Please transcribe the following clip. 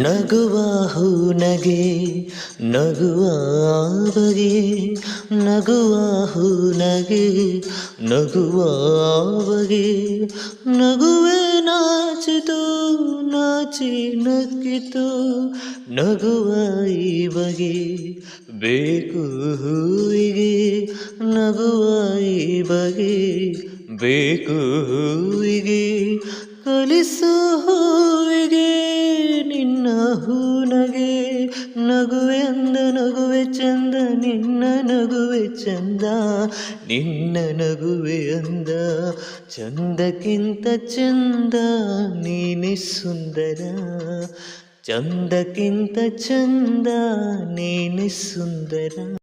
ನಗುವ ಹೂನಗೆ ನಗುವ ಬಗೆ, ನಗುವ ಹೂನಗೆ ನಗುವ ಬಗೆ, ನಗುವೆ ನಾಚಿತು ನಾಚಿ ನಕ್ಕಿತು, ನಗುವ ಈ ಬಗೆ ಬೇಕು ಹೂವಿಗೆ, ನಗುವ ಈ ಬಗೆ ಬೇಕು ಹೂವಿಗೆ, ಕಲಿಸು ಹೂವಿಗೆ ನಿನ್ನ ಹೂನಗೆ, ನಗುವೆ ಅಂದ ನಗುವೆ ಚಂದ, ನಿನ್ನ ನಗುವೆ ಚಂದ, ನಿನ್ನ ನಗುವೆ ಅಂದ ಚಂದಕ್ಕಿಂತ ಚಂದ, ನೀನೆ ಸುಂದರ, ಚಂದಕ್ಕಿಂತ ಚಂದ, ನೀನೆ ಸುಂದರ.